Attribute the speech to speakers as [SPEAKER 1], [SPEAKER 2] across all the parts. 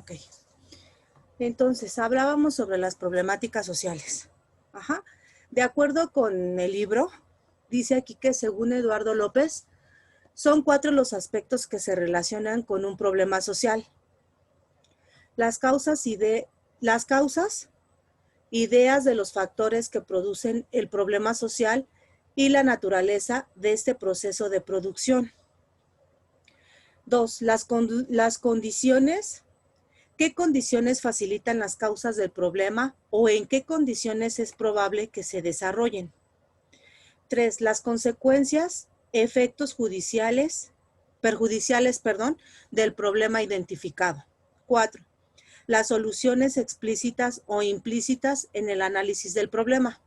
[SPEAKER 1] Ok. Entonces, hablábamos sobre las problemáticas sociales. Ajá. De acuerdo con el libro, dice aquí que según Eduardo López, son 4 los aspectos que se relacionan con un problema social. Las causas, ideas de los factores que producen el problema social y la naturaleza de este proceso de producción. 2. Las condiciones. ¿Qué condiciones facilitan las causas del problema o en qué condiciones es probable que se desarrollen? 3. Las consecuencias, efectos perjudiciales, del problema identificado. 4. Las soluciones explícitas o implícitas en el análisis del problema.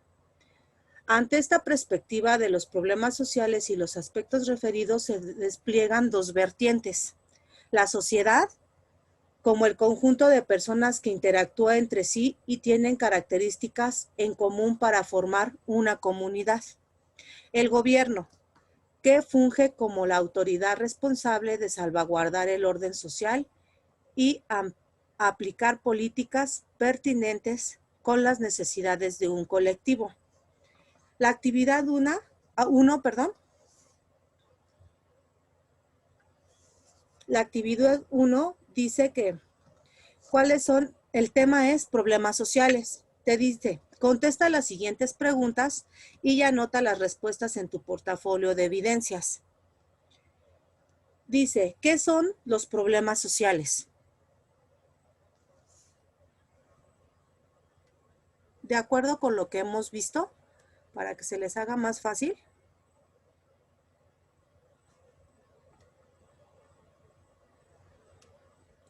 [SPEAKER 1] Ante esta perspectiva de los problemas sociales y los aspectos referidos se despliegan 2 vertientes. La sociedad, como el conjunto de personas que interactúa entre sí y tienen características en común para formar una comunidad. El gobierno, que funge como la autoridad responsable de salvaguardar el orden social y aplicar políticas pertinentes con las necesidades de un colectivo. La actividad 1, La actividad 1 dice que ¿cuáles son? El tema es problemas sociales. Te dice, contesta las siguientes preguntas y anota las respuestas en tu portafolio de evidencias. Dice, ¿qué son los problemas sociales? De acuerdo con lo que hemos visto, para que se les haga más fácil,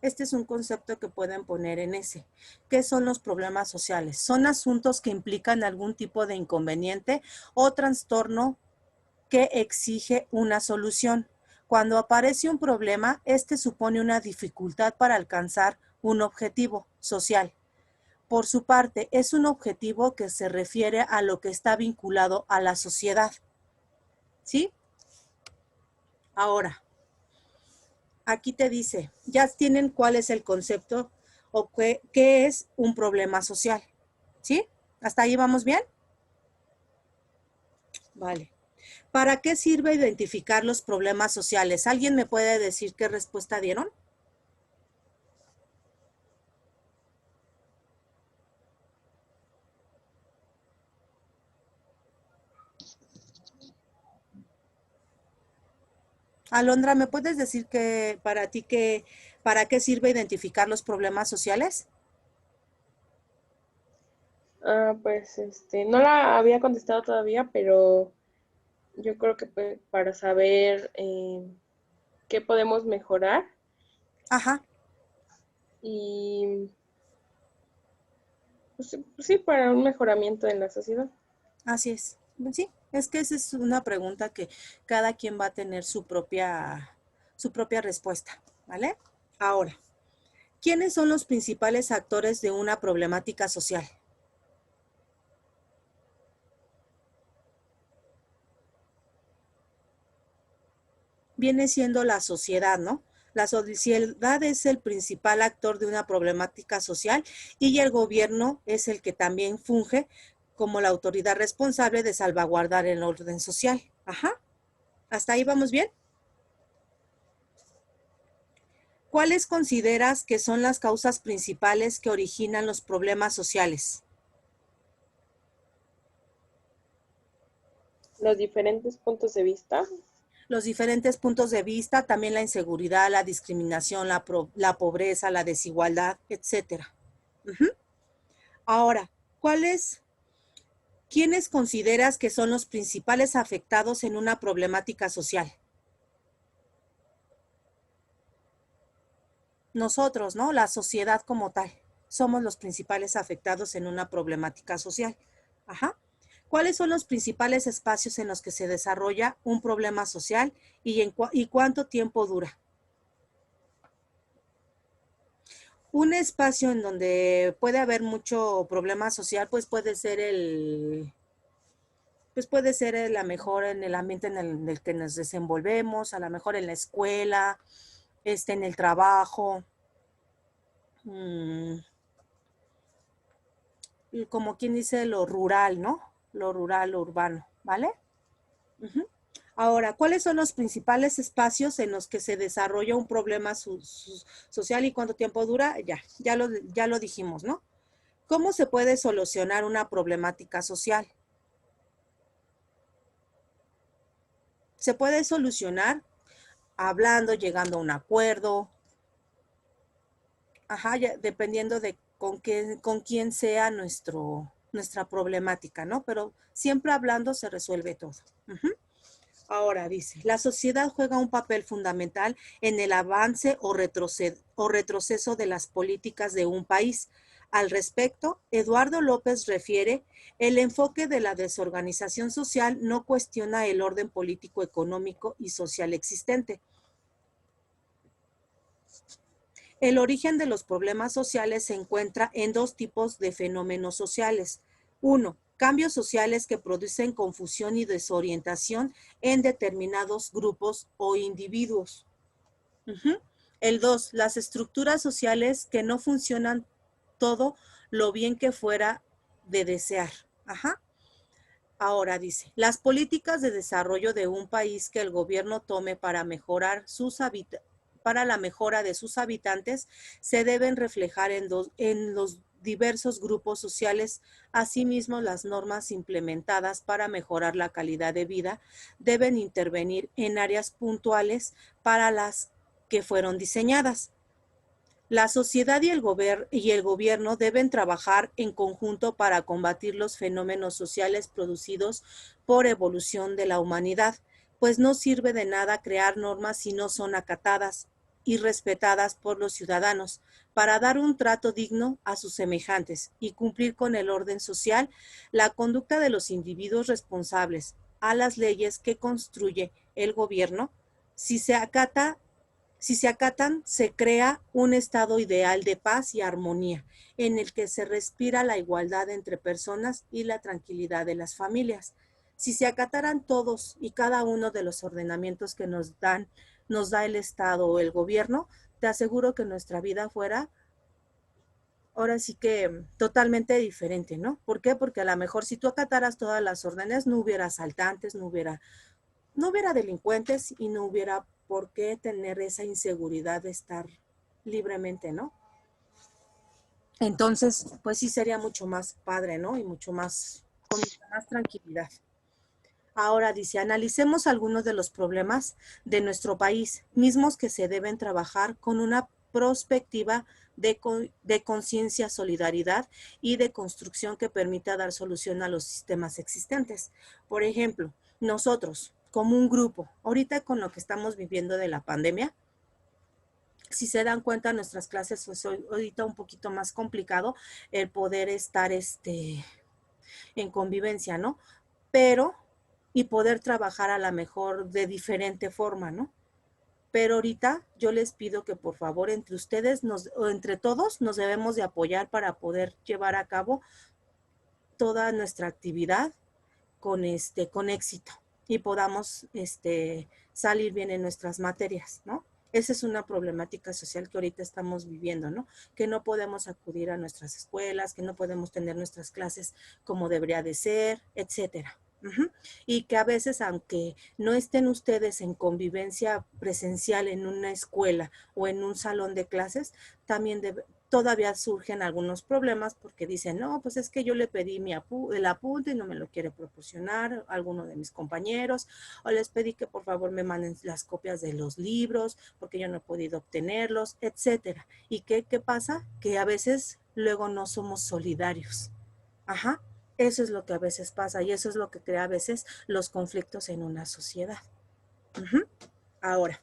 [SPEAKER 1] este es un concepto que pueden poner en ese. ¿Qué son los problemas sociales? Son asuntos que implican algún tipo de inconveniente o trastorno que exige una solución. Cuando aparece un problema, este supone una dificultad para alcanzar un objetivo social. Por su parte, es un objetivo que se refiere a lo que está vinculado a la sociedad. ¿Sí? Ahora, aquí te dice, ya tienen cuál es el concepto o qué es un problema social. ¿Sí? ¿Hasta ahí vamos bien? Vale. ¿Para qué sirve identificar los problemas sociales? ¿Alguien me puede decir qué respuesta dieron? Alondra, ¿me puedes decir que para qué sirve identificar los problemas sociales?
[SPEAKER 2] Pues no la había contestado todavía, pero yo creo que para saber qué podemos mejorar
[SPEAKER 1] Ajá,
[SPEAKER 2] y pues, sí, para un mejoramiento en la sociedad.
[SPEAKER 1] así es. Sí, es que esa es una pregunta que cada quien va a tener su propia respuesta, ¿vale? Ahora, ¿quiénes son los principales actores de una problemática social? Viene siendo la sociedad, ¿no? La sociedad es el principal actor de una problemática social y el gobierno es el que también funge como la autoridad responsable de salvaguardar el orden social. Ajá. ¿Hasta ahí vamos bien? ¿Cuáles consideras que son las causas principales que originan los problemas sociales?
[SPEAKER 2] Los diferentes puntos de vista.
[SPEAKER 1] Los diferentes puntos de vista, también la inseguridad, la discriminación, la pobreza, la desigualdad, etcétera. Uh-huh. Ahora, ¿quiénes consideras que son los principales afectados en una problemática social? Nosotros, ¿no? La sociedad como tal. Somos los principales afectados en una problemática social. Ajá. ¿Cuáles son los principales espacios en los que se desarrolla un problema social y cuánto tiempo dura? Un espacio en donde puede haber mucho problema social, pues puede ser a lo mejor en el ambiente en el que nos desenvolvemos, a lo mejor en la escuela, en el trabajo, mm, como quien dice lo rural, ¿no? Lo rural, lo urbano, ¿vale? Ujú. Ahora, ¿cuáles son los principales espacios en los que se desarrolla un problema social y cuánto tiempo dura? Ya lo dijimos, ¿no? ¿Cómo se puede solucionar una problemática social? Se puede solucionar hablando, llegando a un acuerdo, ajá, dependiendo de con quién sea nuestra problemática, ¿no? Pero siempre hablando se resuelve todo. Ujú. Ahora dice, la sociedad juega un papel fundamental en el avance o retroceso de las políticas de un país. Al respecto, Eduardo López refiere, el enfoque de la desorganización social no cuestiona el orden político, económico y social existente. El origen de los problemas sociales se encuentra en dos tipos de fenómenos sociales. Uno, cambios sociales que producen confusión y desorientación en determinados grupos o individuos. Uh-huh. El dos, las estructuras sociales que no funcionan todo lo bien que fuera de desear. Ajá. Ahora dice, las políticas de desarrollo de un país que el gobierno tome para mejorar para la mejora de sus habitantes se deben reflejar en los diversos grupos sociales. Asimismo, las normas implementadas para mejorar la calidad de vida deben intervenir en áreas puntuales para las que fueron diseñadas. La sociedad y el gobierno deben trabajar en conjunto para combatir los fenómenos sociales producidos por evolución de la humanidad, pues no sirve de nada crear normas si no son acatadas y respetadas por los ciudadanos para dar un trato digno a sus semejantes y cumplir con el orden social. La conducta de los individuos responsables a las leyes que construye el gobierno, si se acata si se acatan, se crea un estado ideal de paz y armonía, en el que se respira la igualdad entre personas y la tranquilidad de las familias. Si se acataran todos y cada uno de los ordenamientos que nos da el Estado o el gobierno, te aseguro que nuestra vida fuera ahora sí que totalmente diferente, ¿no? ¿Por qué? Porque a lo mejor si tú acataras todas las órdenes, no hubiera asaltantes, no hubiera delincuentes y no hubiera por qué tener esa inseguridad de estar libremente, ¿no? Entonces, pues sí sería mucho más padre, ¿no? Y con mucha más tranquilidad. Ahora dice, analicemos algunos de los problemas de nuestro país, mismos que se deben trabajar con una perspectiva de conciencia, solidaridad y de construcción que permita dar solución a los sistemas existentes. Por ejemplo, nosotros, como un grupo, ahorita con lo que estamos viviendo de la pandemia, si se dan cuenta, nuestras clases pues ahorita un poquito más complicado el poder estar en convivencia, ¿no? Pero, y poder trabajar a la mejor de diferente forma, ¿no? Pero ahorita yo les pido que por favor entre ustedes o entre todos nos debemos de apoyar para poder llevar a cabo toda nuestra actividad con éxito y podamos salir bien en nuestras materias, ¿no? Esa es una problemática social que ahorita estamos viviendo, ¿no? Que no podemos acudir a nuestras escuelas, que no podemos tener nuestras clases como debería de ser, etcétera. Uh-huh. Y que a veces, aunque no estén ustedes en convivencia presencial en una escuela o en un salón de clases, también todavía surgen algunos problemas porque dicen, no, pues es que yo le pedí el apunte y no me lo quiere proporcionar alguno de mis compañeros, o les pedí que por favor me manden las copias de los libros porque yo no he podido obtenerlos, etcétera. ¿Y qué pasa? Que a veces luego no somos solidarios. Ajá, eso es lo que a veces pasa y eso es lo que crea a veces los conflictos en una sociedad. Uh-huh. Ahora,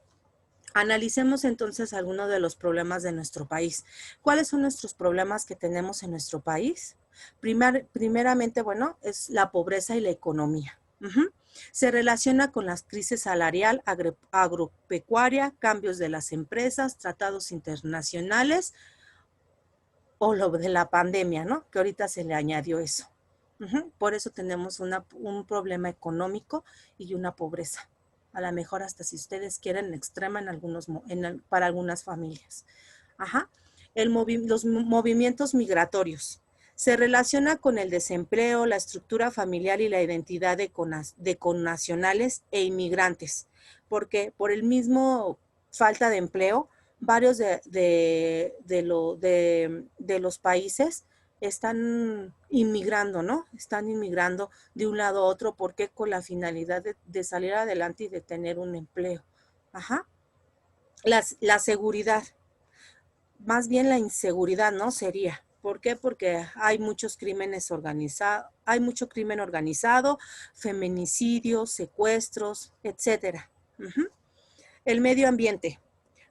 [SPEAKER 1] analicemos entonces algunos de los problemas de nuestro país. ¿Cuáles son nuestros problemas que tenemos en nuestro país? Primeramente, bueno, es la pobreza y la economía. Uh-huh. Se relaciona con la crisis salarial, agropecuaria, cambios de las empresas, tratados internacionales o lo de la pandemia, ¿no? Que ahorita se le añadió eso. Uh-huh. Por eso tenemos un problema económico y una pobreza. A lo mejor hasta si ustedes quieren extrema para algunas familias. Ajá. Los movimientos migratorios. Se relaciona con el desempleo, la estructura familiar y la identidad de connacionales e inmigrantes, porque por el mismo falta de empleo, varios de los países están inmigrando, ¿no? Están inmigrando de un lado a otro porque con la finalidad de salir adelante y de tener un empleo. Ajá. La seguridad, más bien la inseguridad, ¿no? Sería. ¿Por qué? Porque hay muchos crímenes organizados, hay mucho crimen organizado, feminicidios, secuestros, etcétera. El medio ambiente.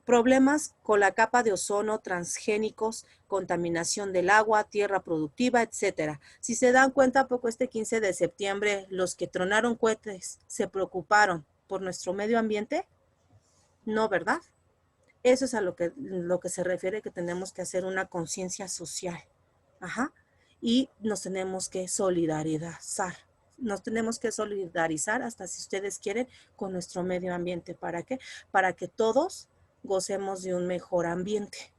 [SPEAKER 1] Problemas con la capa de ozono, transgénicos, contaminación del agua, tierra productiva, etcétera. Si se dan cuenta, poco este 15 de septiembre, los que tronaron cohetes se preocuparon por nuestro medio ambiente, no, ¿verdad? Eso es a lo que se refiere que tenemos que hacer una conciencia social. Ajá. Y nos tenemos que solidarizar. Nos tenemos que solidarizar hasta si ustedes quieren con nuestro medio ambiente. ¿Para qué? Para que todos gocemos de un mejor ambiente.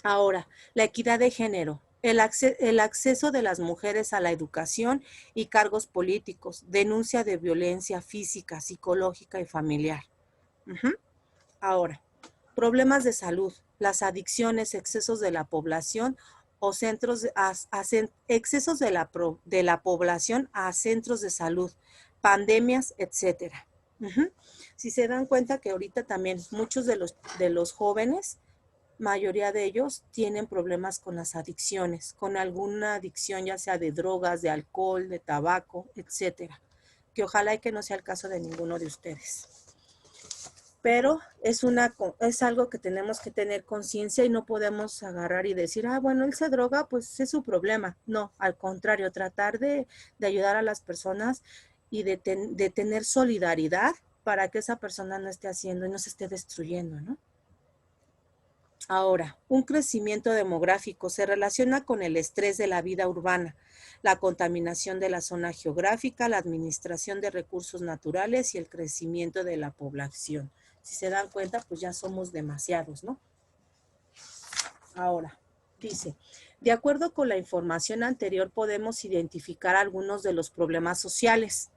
[SPEAKER 1] Ahora, la equidad de género. El acceso de las mujeres a la educación y cargos políticos. Denuncia de violencia física, psicológica y familiar. Ahora, problemas de salud, las adicciones, excesos de la población o excesos de la población a centros de salud, pandemias, etcétera. Si se dan cuenta que ahorita también muchos de los jóvenes, mayoría de ellos tienen problemas con las adicciones, con alguna adicción ya sea de drogas, de alcohol, de tabaco, etcétera. Que ojalá y que no sea el caso de ninguno de ustedes. Pero es algo que tenemos que tener conciencia y no podemos agarrar y decir, bueno, él se droga, pues es su problema. No, al contrario, tratar de ayudar a las personas y de tener solidaridad para que esa persona no esté haciendo y no se esté destruyendo, ¿no? Ahora, un crecimiento demográfico se relaciona con el estrés de la vida urbana, la contaminación de la zona geográfica, la administración de recursos naturales y el crecimiento de la población. Si se dan cuenta, pues ya somos demasiados, ¿no? Ahora, dice, de acuerdo con la información anterior, podemos identificar algunos de los problemas sociales,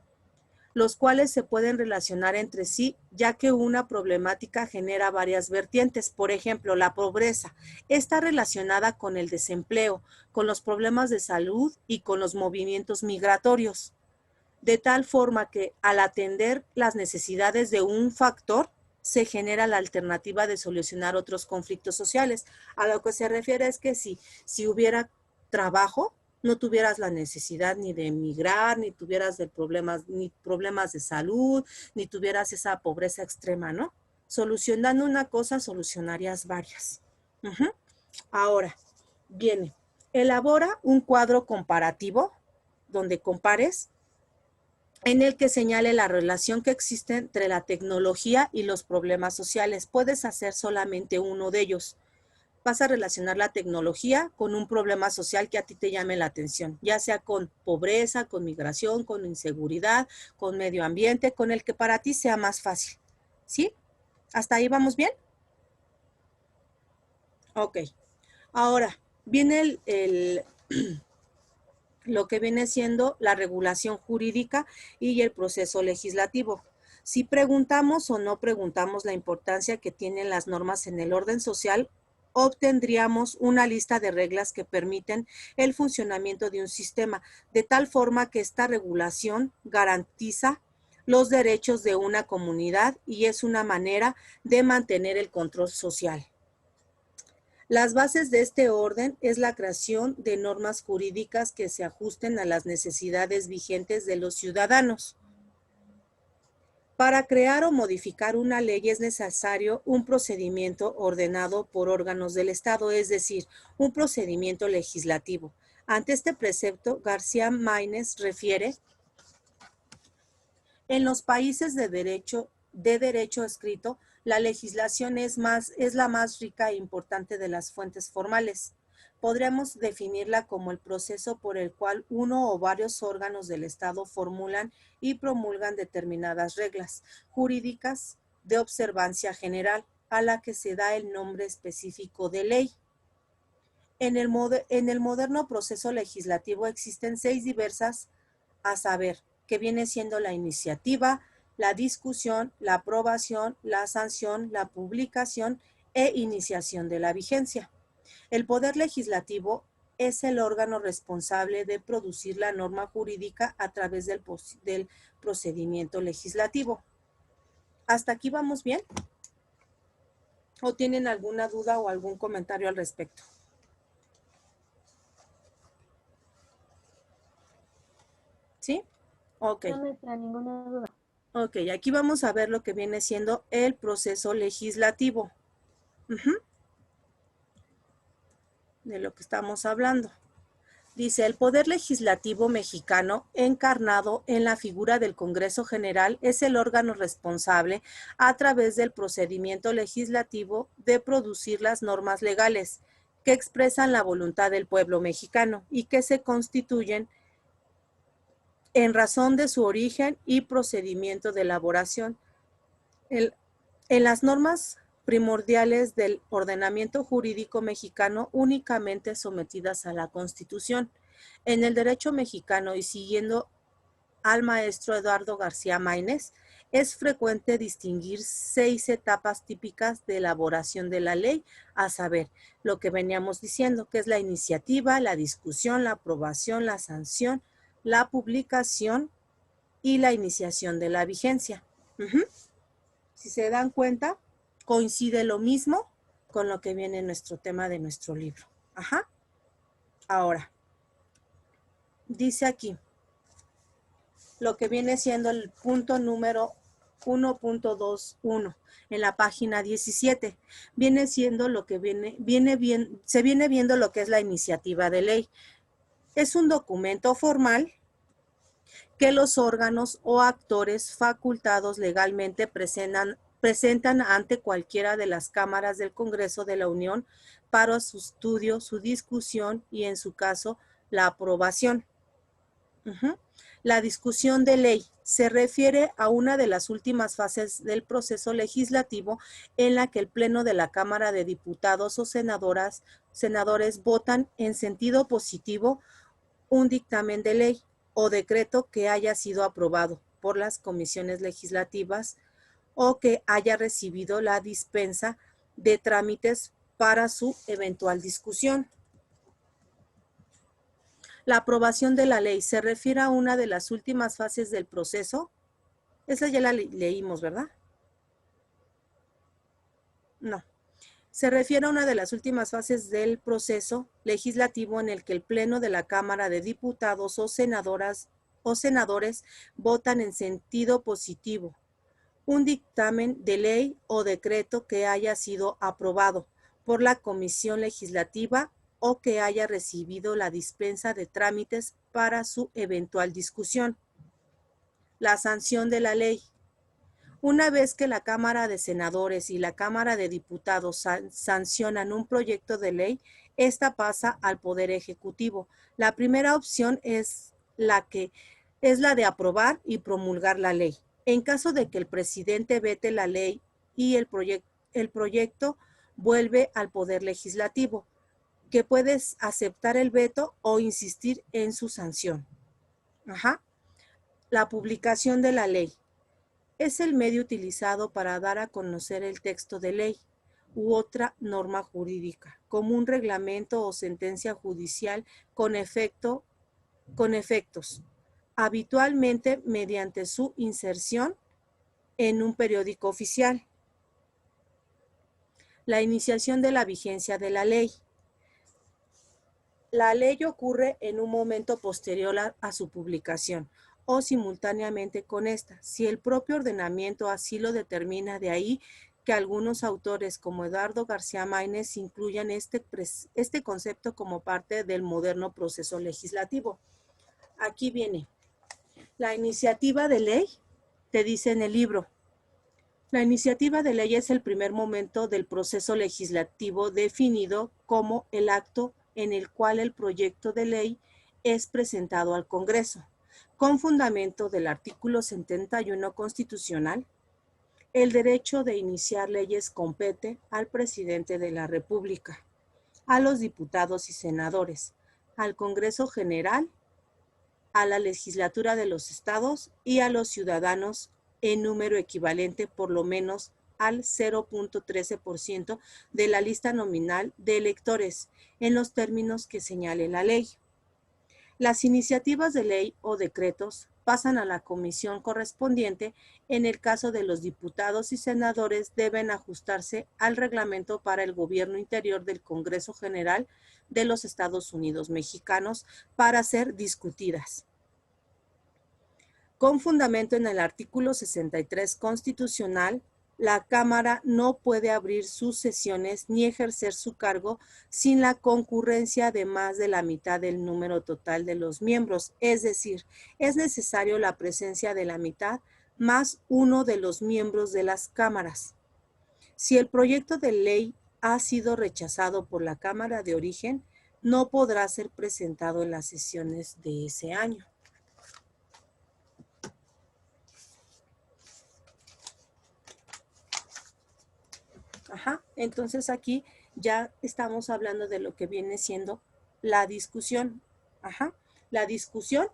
[SPEAKER 1] los cuales se pueden relacionar entre sí, ya que una problemática genera varias vertientes. Por ejemplo, la pobreza está relacionada con el desempleo, con los problemas de salud y con los movimientos migratorios, de tal forma que al atender las necesidades de un factor, se genera la alternativa de solucionar otros conflictos sociales. A lo que se refiere es que si hubiera trabajo, no tuvieras la necesidad ni de emigrar, ni tuvieras ni problemas de salud, ni tuvieras esa pobreza extrema, ¿no? Solucionando una cosa, solucionarías varias. Ahora, viene, elabora un cuadro comparativo donde compares en el que señale la relación que existe entre la tecnología y los problemas sociales. Puedes hacer solamente uno de ellos. Vas a relacionar la tecnología con un problema social que a ti te llame la atención, ya sea con pobreza, con migración, con inseguridad, con medio ambiente, con el que para ti sea más fácil. ¿Sí? ¿Hasta ahí vamos bien? Ok. Ahora, viene lo que viene siendo la regulación jurídica y el proceso legislativo. Si preguntamos o no preguntamos la importancia que tienen las normas en el orden social, obtendríamos una lista de reglas que permiten el funcionamiento de un sistema, de tal forma que esta regulación garantiza los derechos de una comunidad y es una manera de mantener el control social. Las bases de este orden es la creación de normas jurídicas que se ajusten a las necesidades vigentes de los ciudadanos. Para crear o modificar una ley es necesario un procedimiento ordenado por órganos del Estado, es decir, un procedimiento legislativo. Ante este precepto, García Maínez refiere, en los países de derecho escrito, la legislación es la más rica e importante de las fuentes formales. Podríamos definirla como el proceso por el cual uno o varios órganos del Estado formulan y promulgan determinadas reglas jurídicas de observancia general. a la que se da el nombre específico de ley. En el moderno proceso legislativo existen 6 diversas, a saber, que viene siendo la iniciativa, la discusión, la aprobación, la sanción, la publicación e iniciación de la vigencia. El Poder Legislativo es el órgano responsable de producir la norma jurídica a través del procedimiento legislativo. ¿Hasta aquí vamos bien? ¿O tienen alguna duda o algún comentario al respecto? ¿Sí? Ok.
[SPEAKER 3] No me trae ninguna duda.
[SPEAKER 1] Ok, aquí vamos a ver lo que viene siendo el proceso legislativo. De lo que estamos hablando. Dice, el Poder Legislativo mexicano, encarnado en la figura del Congreso General, es el órgano responsable, a través del procedimiento legislativo, de producir las normas legales que expresan la voluntad del pueblo mexicano y que se constituyen en razón de su origen y procedimiento de elaboración. En las normas primordiales del ordenamiento jurídico mexicano, únicamente sometidas a la Constitución. En el derecho mexicano, y siguiendo al maestro Eduardo García Maínez, es frecuente distinguir 6 etapas típicas de elaboración de la ley, a saber, lo que veníamos diciendo, que es la iniciativa, la discusión, la aprobación, la sanción, la publicación y la iniciación de la vigencia. Si se dan cuenta, coincide lo mismo con lo que viene en nuestro tema de nuestro libro. Ahora, dice aquí, lo que viene siendo el punto número 1.21 en la página 17. Viene siendo lo que se viene viendo lo que es la iniciativa de ley. Es un documento formal que los órganos o actores facultados legalmente presentan ante cualquiera de las cámaras del Congreso de la Unión para su estudio, su discusión y, en su caso, la aprobación. La discusión de ley se refiere a una de las últimas fases del proceso legislativo, en la que el Pleno de la Cámara de Diputados o senadores votan en sentido positivo un dictamen de ley o decreto que haya sido aprobado por las comisiones legislativas o que haya recibido la dispensa de trámites para su eventual discusión. La aprobación de la ley se refiere a una de las últimas fases del proceso. Esa ya la leímos, ¿verdad? No. Se refiere a una de las últimas fases del proceso legislativo, en el que el Pleno de la Cámara de Diputados o senadores votan en sentido positivo un dictamen de ley o decreto que haya sido aprobado por la Comisión Legislativa o que haya recibido la dispensa de trámites para su eventual discusión. La sanción de la ley. Una vez que la Cámara de Senadores y la Cámara de Diputados sancionan un proyecto de ley, esta pasa al Poder Ejecutivo. La primera opción es la de aprobar y promulgar la ley. En caso de que el presidente vete la ley y el proyecto vuelve al Poder Legislativo, que puede aceptar el veto o insistir en su sanción. La publicación de la ley. Es el medio utilizado para dar a conocer el texto de ley u otra norma jurídica, como un reglamento o sentencia judicial con efectos, habitualmente mediante su inserción en un periódico oficial. La iniciación de la vigencia de la ley. La ley ocurre en un momento posterior a su publicación o simultáneamente con esta, si el propio ordenamiento así lo determina. De ahí que algunos autores, como Eduardo García Maínez, incluyan este concepto como parte del moderno proceso legislativo. Aquí viene. La iniciativa de ley, te dice en el libro, la iniciativa de ley es el primer momento del proceso legislativo, definido como el acto en el cual el proyecto de ley es presentado al Congreso, con fundamento del artículo 71 constitucional. el derecho de iniciar leyes compete al presidente de la República, a los diputados y senadores, al Congreso General, a la legislatura de los estados y a los ciudadanos en número equivalente por lo menos al 0.13% de la lista nominal de electores, en los términos que señale la ley. Las iniciativas de ley o decretos pasan a la comisión correspondiente. En el caso de los diputados y senadores, deben ajustarse al reglamento para el gobierno interior del Congreso General de los Estados Unidos Mexicanos para ser discutidas. Con fundamento en el artículo 63 constitucional, la Cámara no puede abrir sus sesiones ni ejercer su cargo sin la concurrencia de más de la mitad del número total de los miembros, es decir, es necesario la presencia de la mitad más uno de los miembros de las cámaras. Si el proyecto de ley ha sido rechazado por la Cámara de origen, no podrá ser presentado en las sesiones de ese año. Entonces aquí ya estamos hablando de lo que viene siendo la discusión. La discusión.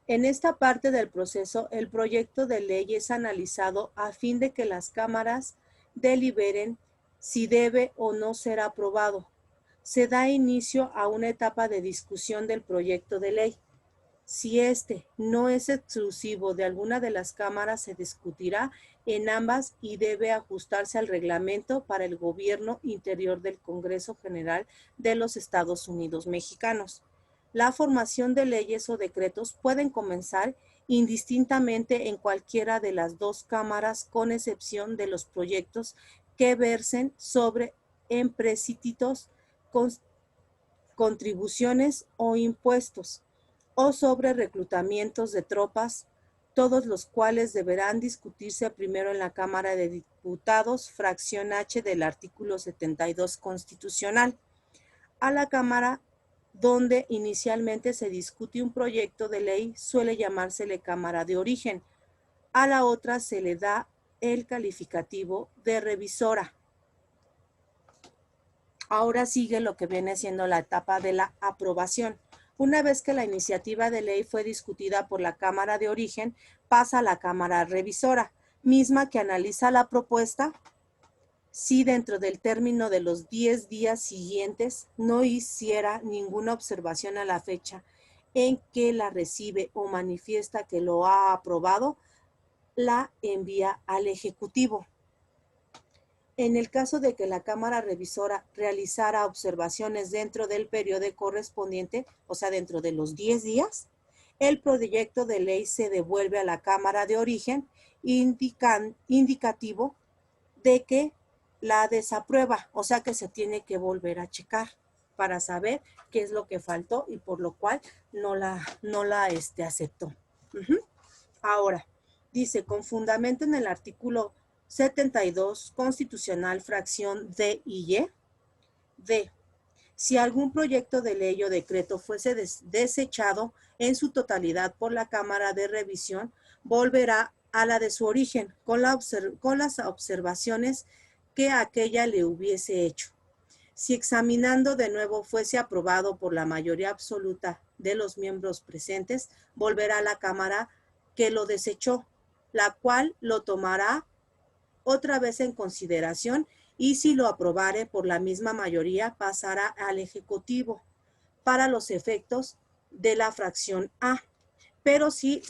[SPEAKER 1] En esta parte del proceso, el proyecto de ley es analizado a fin de que las cámaras deliberen si debe o no ser aprobado. Se da inicio a una etapa de discusión del proyecto de ley. Si este no es exclusivo de alguna de las cámaras, se discutirá en ambas y debe ajustarse al reglamento para el gobierno interior del Congreso General de los Estados Unidos Mexicanos. La formación de leyes o decretos pueden comenzar indistintamente en cualquiera de las dos cámaras, con excepción de los proyectos que versen sobre empréstitos, contribuciones o impuestos, o sobre reclutamientos de tropas, todos los cuales deberán discutirse primero en la Cámara de Diputados, fracción H del artículo 72 constitucional. A la Cámara donde inicialmente se discute un proyecto de ley suele llamársele Cámara de origen. A la otra se le da el calificativo de revisora. Ahora sigue lo que viene siendo la etapa de la aprobación. Una vez que la iniciativa de ley fue discutida por la Cámara de origen, pasa a la Cámara revisora, misma que analiza la propuesta. Si dentro del término de los 10 días siguientes no hiciera ninguna observación a la fecha en que la recibe o manifiesta que lo ha aprobado, la envía al Ejecutivo. En el caso de que la Cámara revisora realizara observaciones dentro del periodo correspondiente, o sea, dentro de los 10 días, el proyecto de ley se devuelve a la Cámara de origen, indicativo de que la desaprueba, o sea que se tiene que volver a checar para saber qué es lo que faltó y por lo cual no la aceptó. Ahora, dice, con fundamento en el artículo 72 constitucional, fracción D y Y, D. Si algún proyecto de ley o decreto fuese desechado en su totalidad por la Cámara de Revisión, volverá a la de su origen, con las observaciones que aquella le hubiese hecho. Si examinando de nuevo fuese aprobado por la mayoría absoluta de los miembros presentes, volverá a la Cámara que lo desechó, la cual lo tomará otra vez en consideración, y si lo aprobare por la misma mayoría, pasará al Ejecutivo para los efectos de la fracción A. Pero si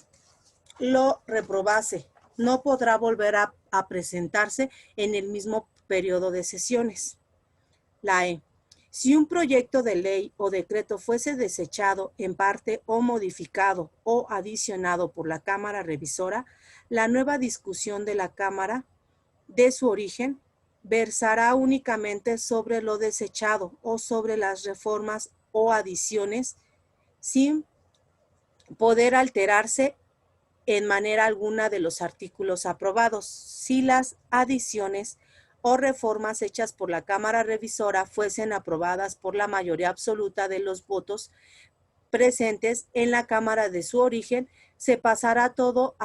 [SPEAKER 1] lo reprobase, no podrá volver a presentarse en el mismo periodo de sesiones. La E. Si un proyecto de ley o decreto fuese desechado en parte o modificado o adicionado por la Cámara revisora, la nueva discusión de la Cámara de su origen versará únicamente sobre lo desechado o sobre las reformas o adiciones, sin poder alterarse en manera alguna de los artículos aprobados. Si las adiciones o reformas hechas por la Cámara revisora fuesen aprobadas por la mayoría absoluta de los votos presentes en la Cámara de su origen, se pasará todo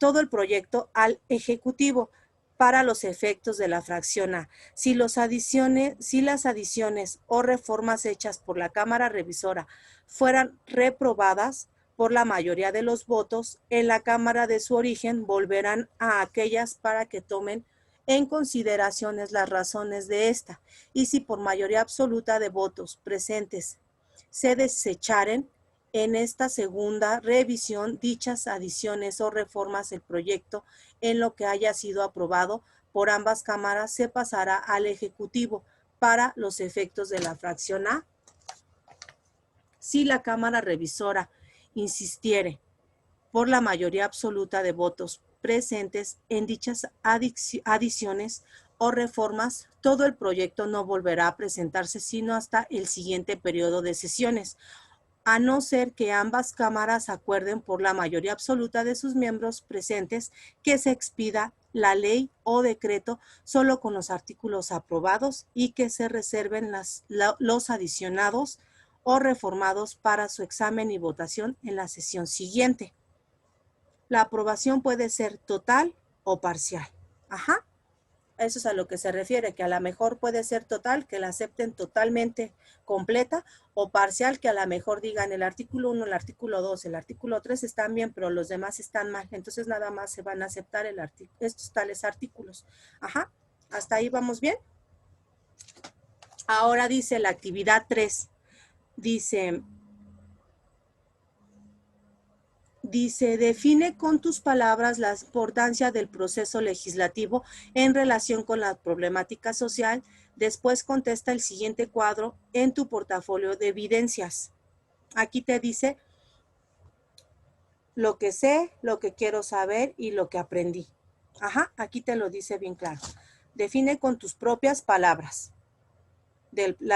[SPEAKER 1] todo el proyecto al Ejecutivo para los efectos de la fracción A. Si las adiciones o reformas hechas por la Cámara Revisora fueran reprobadas por la mayoría de los votos, en la Cámara de su origen volverán a aquellas para que tomen en consideraciones las razones de esta, y si por mayoría absoluta de votos presentes se desecharen en esta segunda revisión dichas adiciones o reformas del proyecto en lo que haya sido aprobado por ambas cámaras, se pasará al Ejecutivo para los efectos de la fracción A. Si la Cámara Revisora insistiere por la mayoría absoluta de votos presentes en dichas adiciones o reformas, todo el proyecto no volverá a presentarse sino hasta el siguiente periodo de sesiones, a no ser que ambas cámaras acuerden por la mayoría absoluta de sus miembros presentes que se expida la ley o decreto solo con los artículos aprobados y que se reserven los adicionados o reformados para su examen y votación en la sesión siguiente. La aprobación puede ser total o parcial. Ajá. Eso es a lo que se refiere, que a lo mejor puede ser total, que la acepten totalmente completa, o parcial, que a lo mejor digan el artículo 1, el artículo 2, el artículo 3 están bien, pero los demás están mal. Entonces nada más se van a aceptar estos tales artículos. Ajá. ¿Hasta ahí vamos bien? Ahora dice la actividad 3. Dice, define con tus palabras la importancia del proceso legislativo en relación con la problemática social. Después contesta el siguiente cuadro en tu portafolio de evidencias. Aquí te dice lo que sé, lo que quiero saber y lo que aprendí. Ajá, aquí te lo dice bien claro. Define con tus propias palabras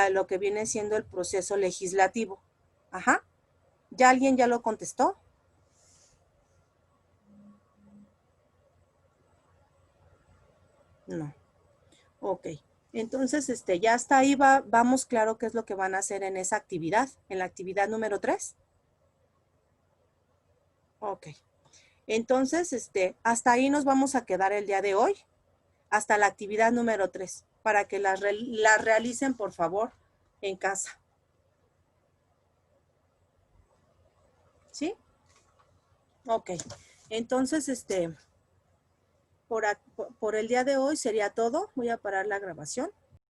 [SPEAKER 1] lo que viene siendo el proceso legislativo. Ajá. ¿Ya alguien ya lo contestó? No. Ok. Entonces, ya hasta ahí vamos claro qué es lo que van a hacer en esa actividad, en la actividad número 3. Ok. Entonces, hasta ahí nos vamos a quedar el día de hoy, hasta la actividad número 3, para que la realicen, por favor, en casa. ¿Sí? Ok. Entonces, por el día de hoy sería todo. Voy a parar la grabación.